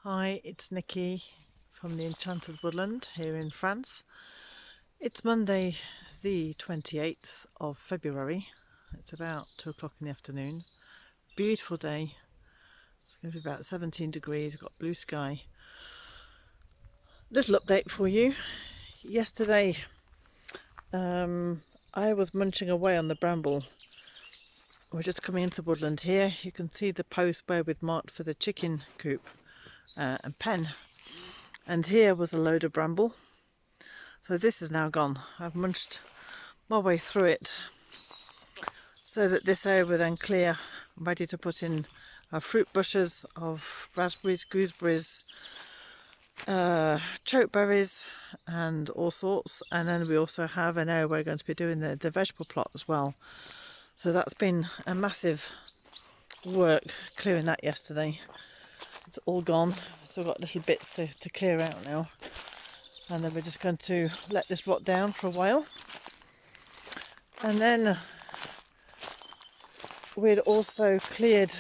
Hi, it's Nikki from the Enchanted Woodland here in France. It's Monday the 28th of February. It's about 2 o'clock in the afternoon. Beautiful day. It's going to be about 17 degrees. We've got blue sky. Little update for you. Yesterday I was munching away on the bramble. We're just coming into the woodland here. You can see the post where we'd marked for the chicken coop and pen. And here was a load of bramble. So this is now gone. I've munched my way through it so that this area will then clear, ready to put in our fruit bushes of raspberries, gooseberries, chokeberries and all sorts. And then we also have an area where we're going to be doing the vegetable plot as well. So that's been a massive work clearing that yesterday. It's all gone, so we've got little bits to clear out now. And then we're just going to let this rot down for a while. And then we'd also planted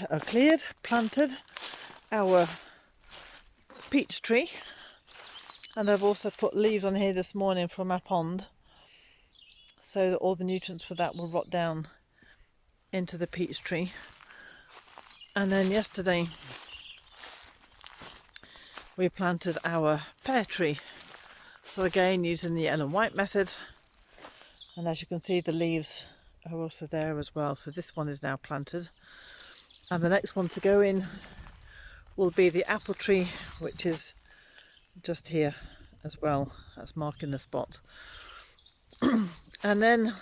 our peach tree. And I've also put leaves on here this morning from our pond, so that all the nutrients for that will rot down into the peach tree. And then yesterday we planted our pear tree. So again, using the yellow and white method. And as you can see, the leaves are also there as well. So this one is now planted. And the next one to go in will be the apple tree, which is just here as well. That's marking the spot. And then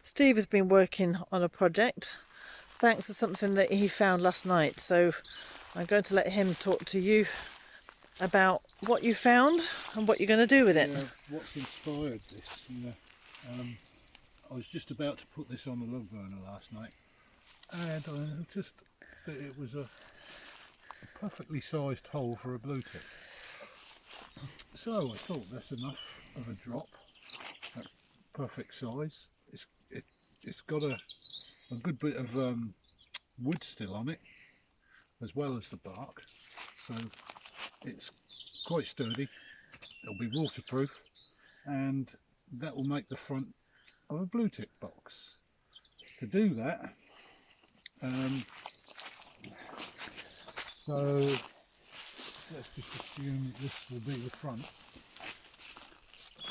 Steve has been working on a project thanks to something that he found last night. So I'm going to let him talk to you about what you found and what you're going to do with it. Yeah, what's inspired this? I was just about to put this on the log burner last night, and I just that it was a perfectly sized hole for a blue tip. So I thought that's enough of a drop. That's perfect size. It's got a good bit of wood still on it, as well as the bark. So it's quite sturdy. It'll be waterproof, and that will make the front of a blue tip box. To do that, so let's just assume that this will be the front.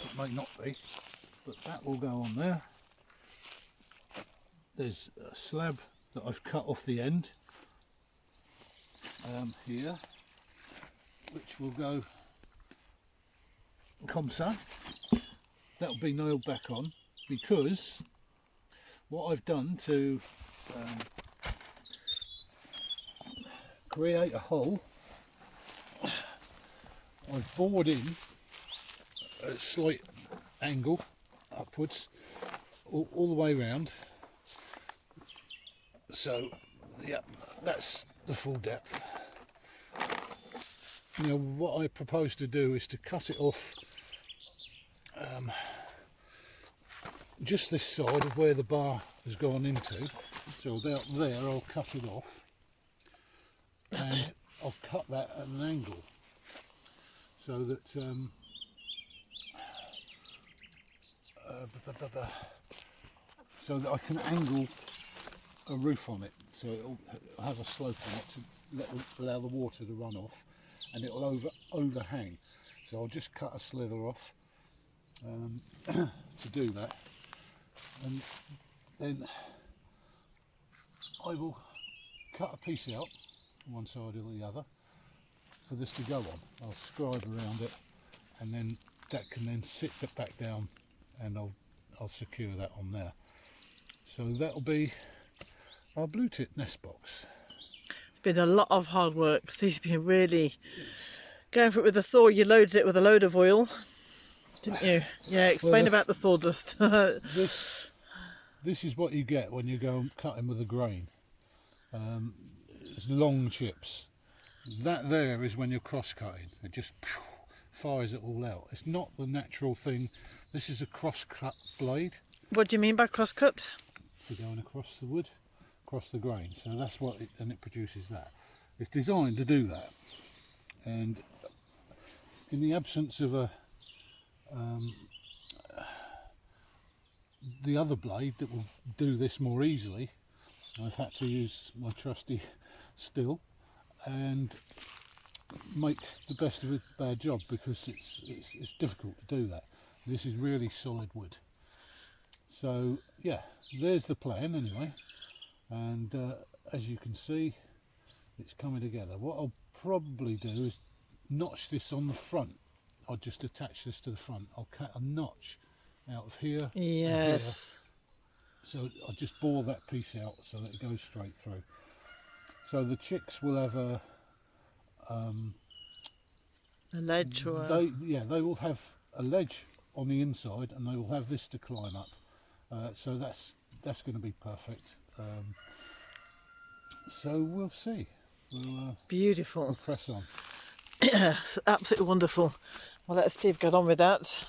It may not be, but that will go on there. There's a slab that I've cut off the end here, which will go comme ça. That'll be nailed back on, because what I've done to create a hole, I've bored in at a slight angle upwards all the way around. So yeah, that's the full depth. Now what I propose to do is to cut it off just this side of where the bar has gone into. So about there I'll cut it off, and I'll cut that at an angle so that I can angle a roof on it, so it'll have a slope on it to allow the water to run off, and it'll overhang. So I'll just cut a slither off to do that, and then I will cut a piece out one side or the other for this to go on. I'll scribe around it, and then that can then sit back down, and I'll secure that on there. So that'll be our blue tip nest box. It's been a lot of hard work. Steve's been really going for it with a saw. You loaded it with a load of oil, didn't you? Yeah, explain about the sawdust. This is what you get when you go cutting with a grain. It's long chips. That there is when you're cross cutting. It just fires it all out. It's not the natural thing. This is a cross cut blade. What do you mean by cross cut? For going across the wood, across the grain. So that's what it produces that. It's designed to do that. and in the absence of the other blade that will do this more easily, I've had to use my trusty still and make the best of a bad job, because it's difficult to do that. This is really solid wood. So yeah, there's the plan anyway, and as you can see, it's coming together. What I'll probably do is notch this on the front. I'll just attach this to the front. I'll cut a notch out of here and here. So I'll just bore that piece out so that it goes straight through. So the chicks will have a ledge, or they will have a ledge on the inside, and they will have this to climb up. So that's going to be perfect. So we'll see. beautiful. We'll press on. Absolutely wonderful. Well, let Steve get on with that.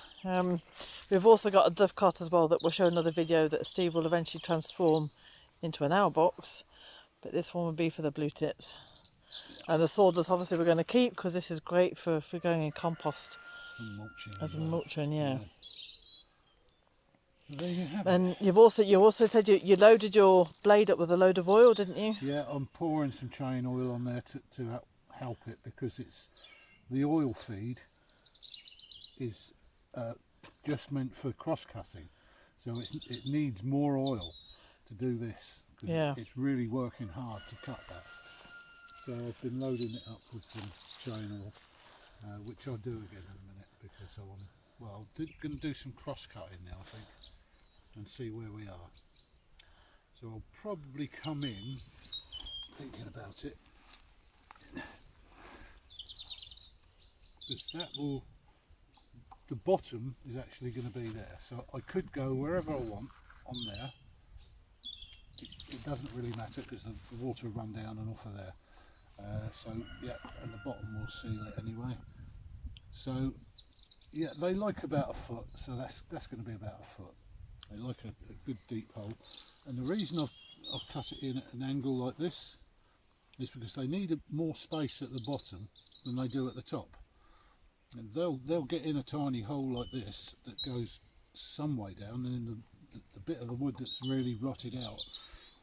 We've also got a dovecot as well that we'll show another video that Steve will eventually transform into an owl box, but this one will be for the blue tits. And the sawdust obviously we're going to keep, because this is great for going in compost as a mulching, yeah. There you have And it. you also said you loaded your blade up with a load of oil, didn't you? Yeah, I'm pouring some chain oil on there to help it, because it's the oil feed is just meant for cross cutting, so it needs more oil to do this, because yeah, it's really working hard to cut that. So I've been loading it up with some chain oil, which I'll do again in a minute, because I want to, well, I'm going to do some cross cutting now, I think, and see where we are. So I'll probably come in thinking about it, because that will, the bottom is actually going to be there, so I could go wherever I want on there. It doesn't really matter, because the water will run down and off of there. So yeah, and the bottom will seal it anyway. So yeah, they like about a foot, so that's going to be about a foot. They like a good deep hole, and the reason I've cut it in at an angle like this is because they need more space at the bottom than they do at the top. And they'll get in a tiny hole like this that goes some way down, and in the bit of the wood that's really rotted out,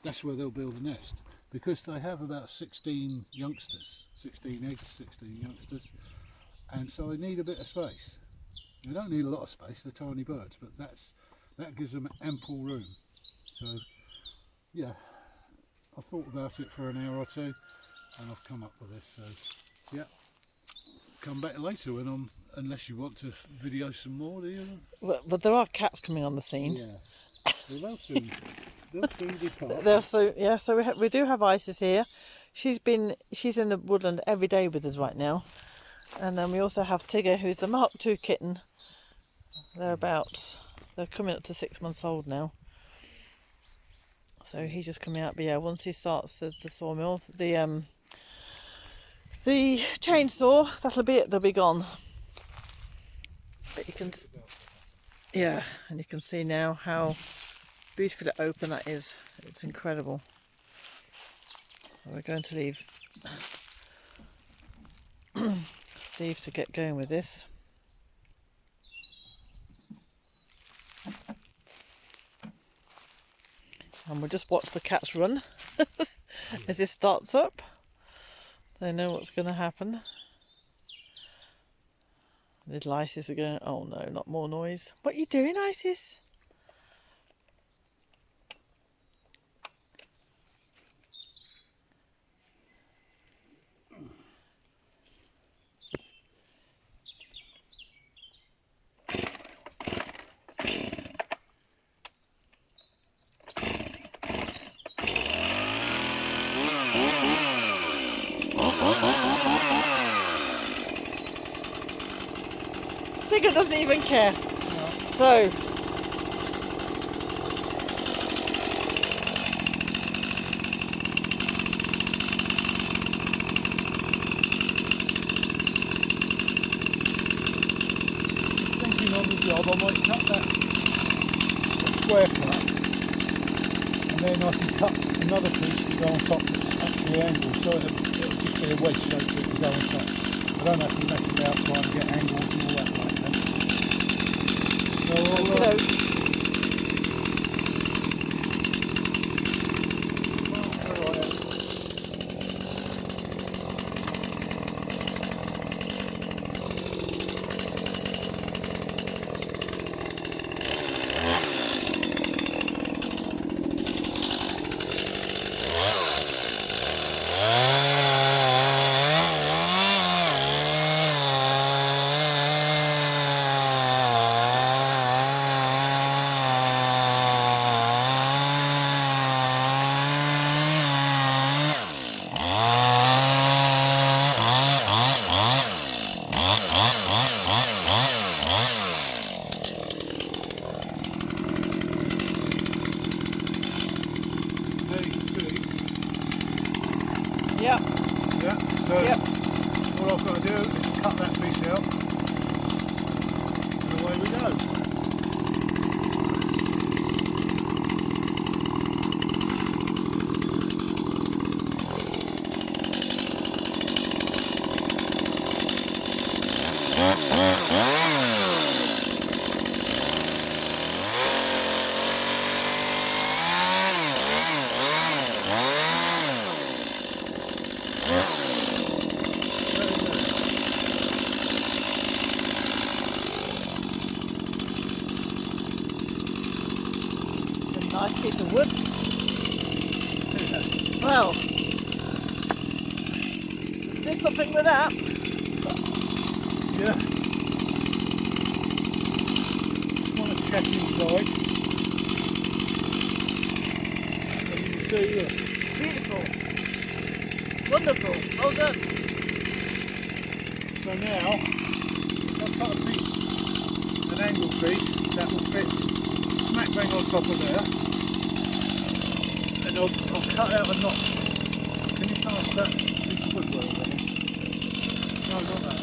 that's where they'll build a nest, because they have about 16 youngsters, 16 eggs, 16 youngsters, and so they need a bit of space. They don't need a lot of space, they're tiny birds, but that gives them ample room. So yeah, I thought about it for an hour or two, and I've come up with this. So yeah, come back later when unless you want to video some more, do you? Well, but there are cats coming on the scene. Yeah, well, they'll soon depart. Yeah, so we do have Isis here. She's in the woodland every day with us right now. And then we also have Tigger, who's the Mark II kitten. They're coming up to 6 months old now. So he's just coming out. But yeah, once he starts the sawmill, the chainsaw, that'll be it. They'll be gone. But you can, yeah, and you can see now how beautifully open that is. It's incredible. We're going to leave Steve to get going with this. And we'll just watch the cats run as this starts up. They know what's going to happen. Little Isis are going, oh no, not more noise. What are you doing, Isis? Tigger doesn't even care. No. So thinking on the job, I might cut that a square cut, and then I can cut another piece to go on top that's actually angled, so it'll just be a wedge shape that will go on top. I don't have to mess about trying to get angles and all that like that. So I'll, Yep. yeah, so Yep. what I've got to do is cut that piece out and away we go. Nice piece of wood. Well, do something with that. Yeah. Just want to check inside. As you can see, look. Beautiful. Wonderful. Well done. So now, I'll cut a piece, an angle piece, that will fit smack bang on top of there. And I'll cut out a knot. Can you pass that piece of woodwork there? No, not that.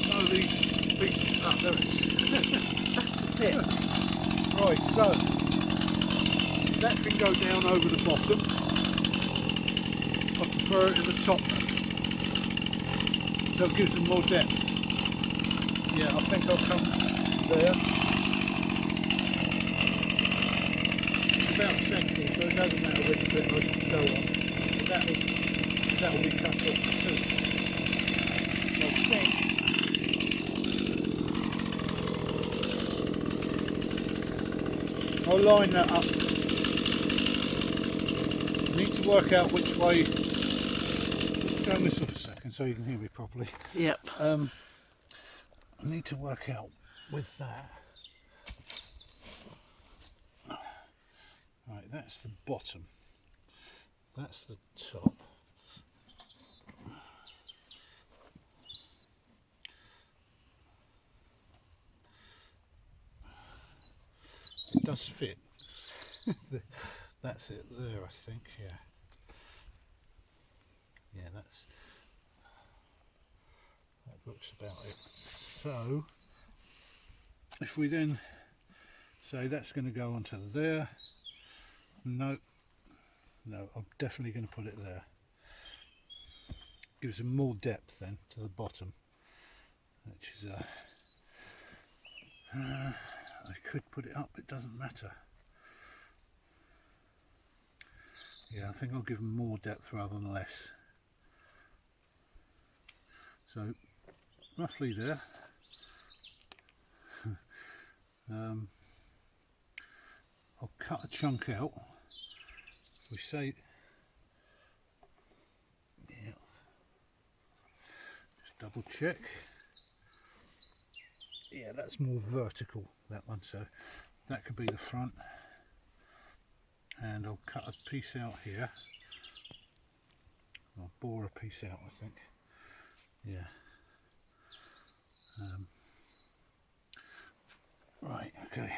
No, these pieces. Ah, there it is. That's it. Right, so that can go down over the bottom. I prefer it at the top, so it gives them more depth. Yeah, I think I'll come there. It's about central, so it doesn't matter which bit I go on. But that'll be cut off too. I think. I'll line that up. I need to work out which way. Turn this off a second so you can hear me properly. Yep. I need to work out with that. Right, that's the bottom. That's the top. It does fit. That's it there, I think, yeah. Yeah, that looks about it. So, if we then say that's going to go onto there, no, I'm definitely going to put it there. Gives them more depth then to the bottom, which is I could put it up, it doesn't matter. Yeah, I think I'll give them more depth rather than less. So roughly there. I'll cut a chunk out. We say, yeah, just double check. Yeah, that's more vertical, that one, so that could be the front. And I'll cut a piece out here. I'll bore a piece out, I think. Yeah. Right, okay.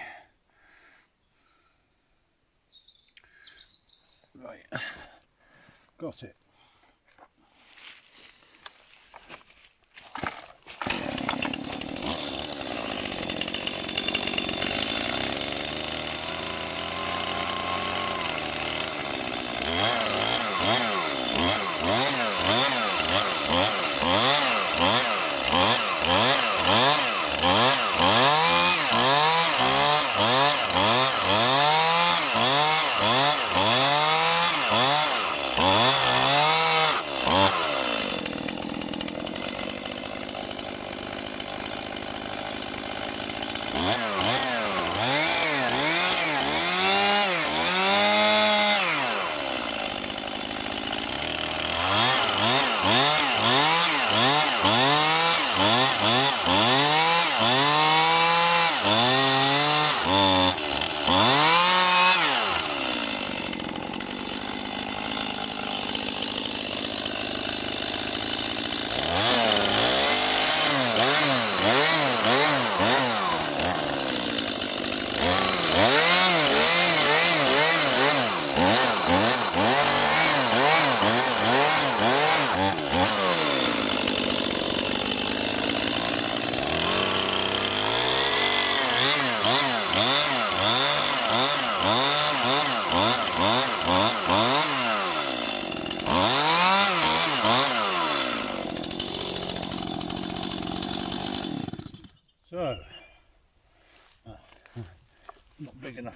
Right, got it.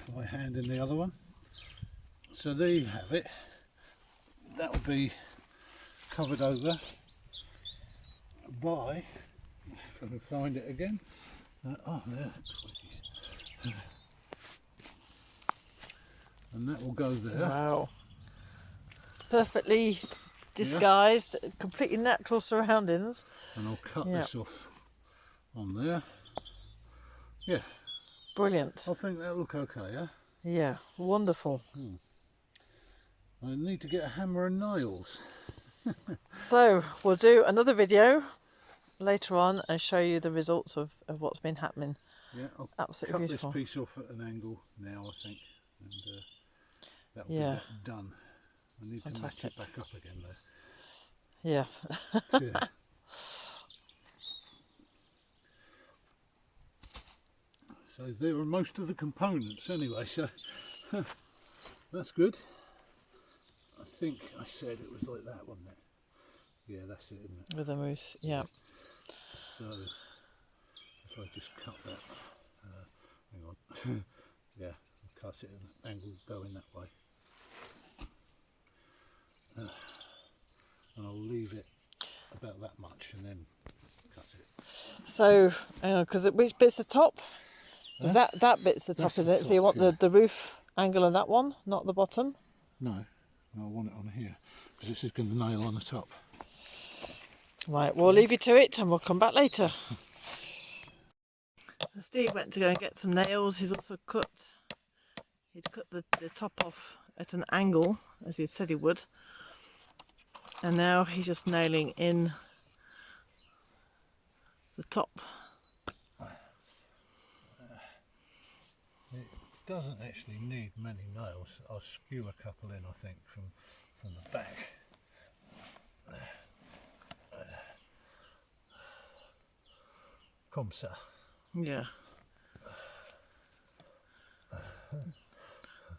if I hand in the other one. So there you have it. That will be covered over by, if I can find it again. Oh, there. And that will go there. Wow. Perfectly disguised, completely natural surroundings. And I'll cut this off on there. Yeah. Brilliant. I think that'll look okay, yeah? Yeah, wonderful. I need to get a hammer and nails. So we'll do another video later on and show you the results of what's been happening. Yeah, I'll Absolutely cut beautiful. this piece off at an angle now, I think, and that'll be Yeah. that done. I need to match it back up again though. Yeah. Yeah. So there are most of the components anyway, so that's good. I think I said it was like that, wasn't it? Yeah, that's it, isn't it? With the moose, yeah. So if I just cut that, hang on, yeah, I'll cut it at an angle going that way. And I'll leave it about that much and then cut it. So, because which bit's the top? Is that bit's the top, That's is the it? So you top, want the roof angle of that one, not the bottom? No, I want it on here because this is going to nail on the top. Right, we'll leave you to it and we'll come back later. So Steve went to go and get some nails. He's also cut the top off at an angle, as he said he would. And now he's just nailing in the top. It doesn't actually need many nails. I'll skew a couple in, I think, from the back. Comme ça. Yeah.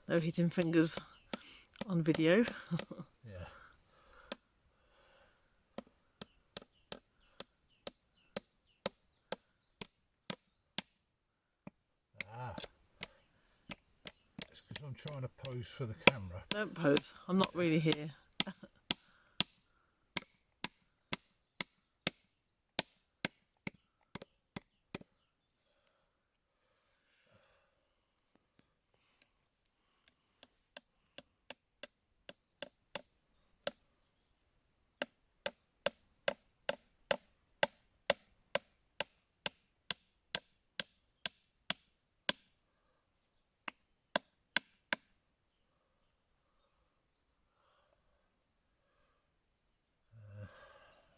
No hitting fingers on video. Yeah. It's because I'm trying to pose for the camera. Don't pose. I'm not really here.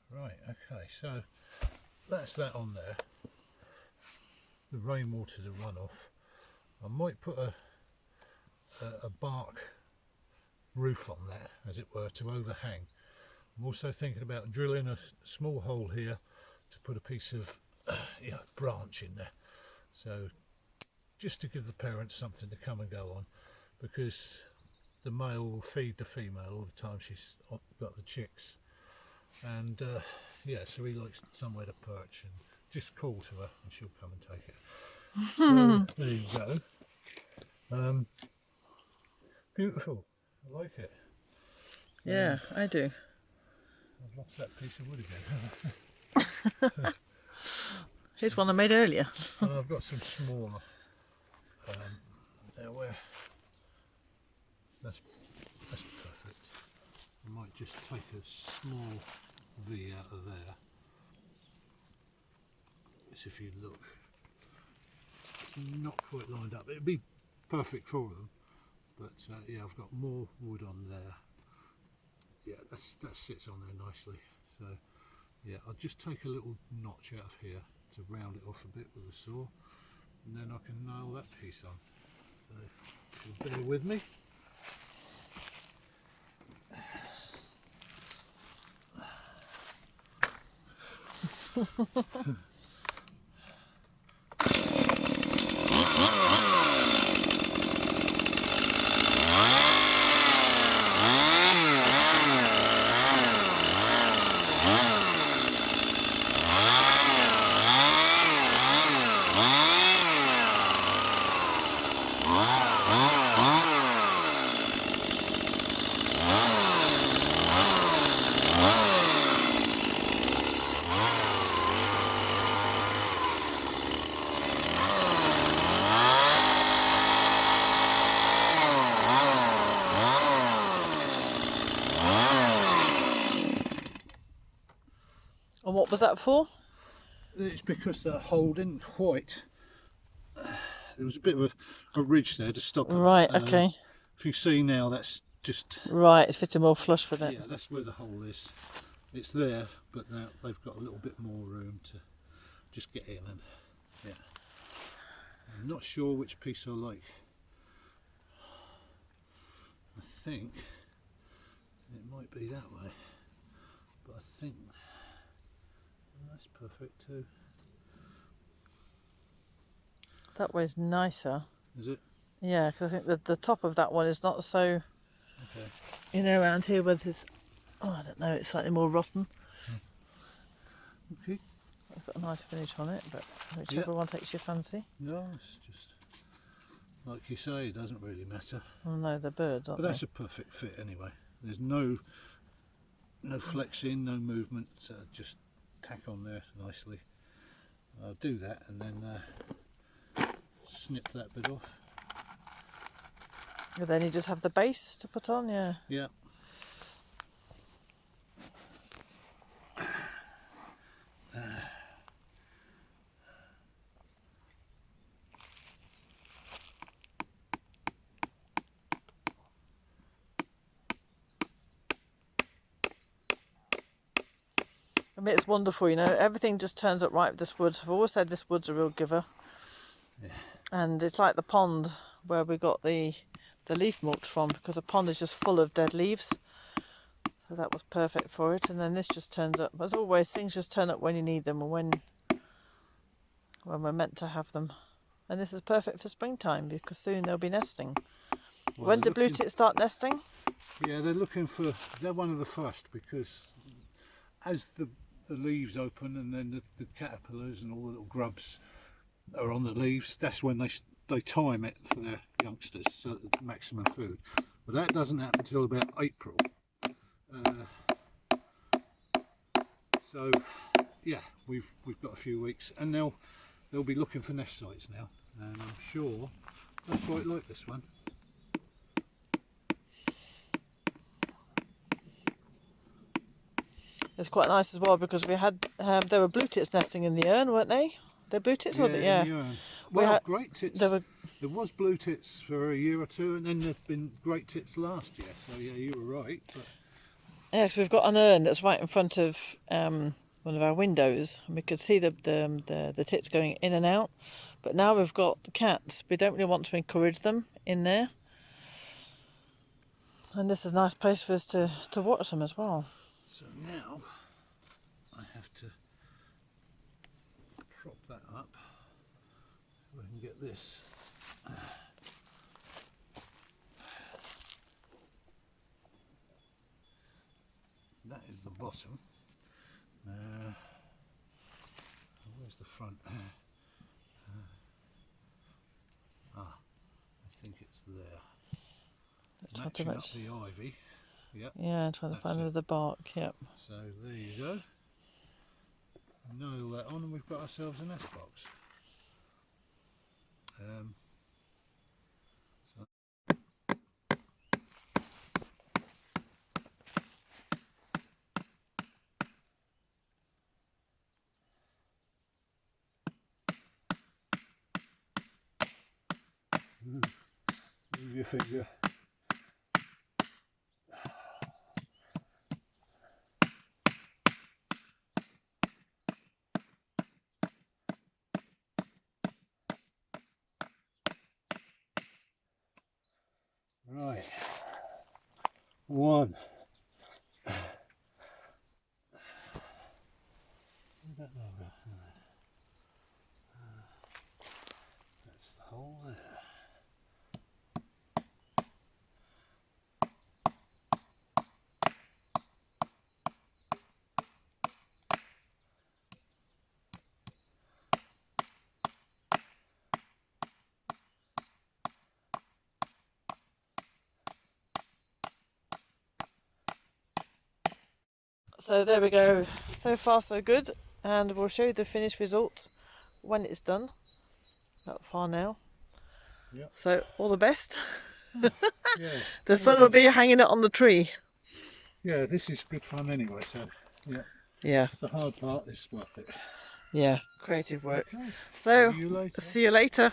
Right, okay, so that's that on there. The rainwater to run off. I might put a bark roof on that, as it were, to overhang. I'm also thinking about drilling a small hole here to put a piece of branch in there. So just to give the parents something to come and go on, because the male will feed the female all the time she's got the chicks. And yeah, so he likes somewhere to perch, and just call to her and she'll come and take it. So there you go. Beautiful. I like it. Yeah, I do. I've lost that piece of wood again. Here's one I made earlier. And I've got some smaller. There, where? That's perfect. I might just take a small V out of there. As if you look, it's not quite lined up. It'd be perfect for them, but yeah, I've got more wood on there. Yeah, that sits on there nicely. So yeah, I'll just take a little notch out of here to round it off a bit with a saw, and then I can nail that piece on. So if you'll bear with me. And what was that for? It's because that hole didn't quite. There was a bit of a ridge there to stop them. Right, okay. If you see now, that's just. Right, it's fitting more flush with it. Yeah, that's where the hole is. It's there, but now they've got a little bit more room to just get in, and yeah. I'm not sure which piece I like. I think it might be that way, but I think that's perfect too. That way's nicer. Is it? Yeah, because I think that the top of that one is not so, Okay. you know, around here where there's, oh, I don't know, it's slightly more rotten. Okay. It's got a nice finish on it, but whichever one takes your fancy. No, it's just like you say, it doesn't really matter. Oh no, they're birds, aren't But that's a perfect fit anyway. There's no flexing, no movement. So just tack on there nicely. I'll do that and then snip that bit off. And then you just have the base to put on, yeah. Yeah. I mean, it's wonderful, you know, everything just turns up right with this wood. I've always said this wood's a real giver. Yeah. And it's like the pond where we got the leaf mulch from, because a pond is just full of dead leaves. So that was perfect for it. And then this just turns up. As always, things just turn up when you need them, or when we're meant to have them. And this is perfect for springtime, because soon they'll be nesting. Well, when do blue tits start nesting? Yeah, they're one of the first, because as the leaves open and then the caterpillars and all the little grubs are on the leaves, that's when they time it for their youngsters, so the maximum food. But that doesn't happen until about April. So yeah, we've got a few weeks, and they'll be looking for nest sites now, and I'm sure they'll quite like this one. It's quite nice as well, because we had there were blue tits nesting in the urn, weren't they? They're blue tits, weren't they? Yeah. In the urn. Well, great tits. There was blue tits for a year or two, and then there've been great tits last year. So yeah, you were right. But yeah, so we've got an urn that's right in front of one of our windows, and we could see the tits going in and out. But now we've got the cats. We don't really want to encourage them in there, and this is a nice place for us to watch them as well. So now I have to prop that up so I can get this. That is the bottom. Where's the front? I think it's there. Matching up the ivy. Yep. Yeah, trying to find the bark. Yep. So there you go. Nail that on, and we've got ourselves a nest box. Move your finger. Right, one. That's the hole there. So there we go. So far so good, and we'll show you the finished result when it's done. Not far now. Yep. So all the best. Yeah. The fun will be hanging it on the tree. Yeah, this is good fun anyway. So yeah. Yeah, The hard part is worth it. yeah, creative work. Okay. So, See you later. see you later.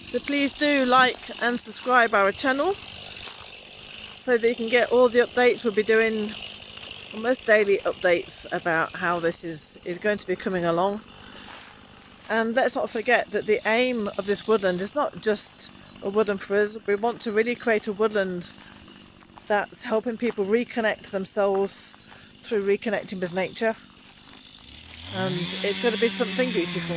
So please do like and subscribe our channel so that you can get all the updates. We'll be doing almost daily updates about how this is going to be coming along. And let's not forget that the aim of this woodland is not just a woodland for us. We want to really create a woodland that's helping people reconnect themselves through reconnecting with nature. And it's going to be something beautiful.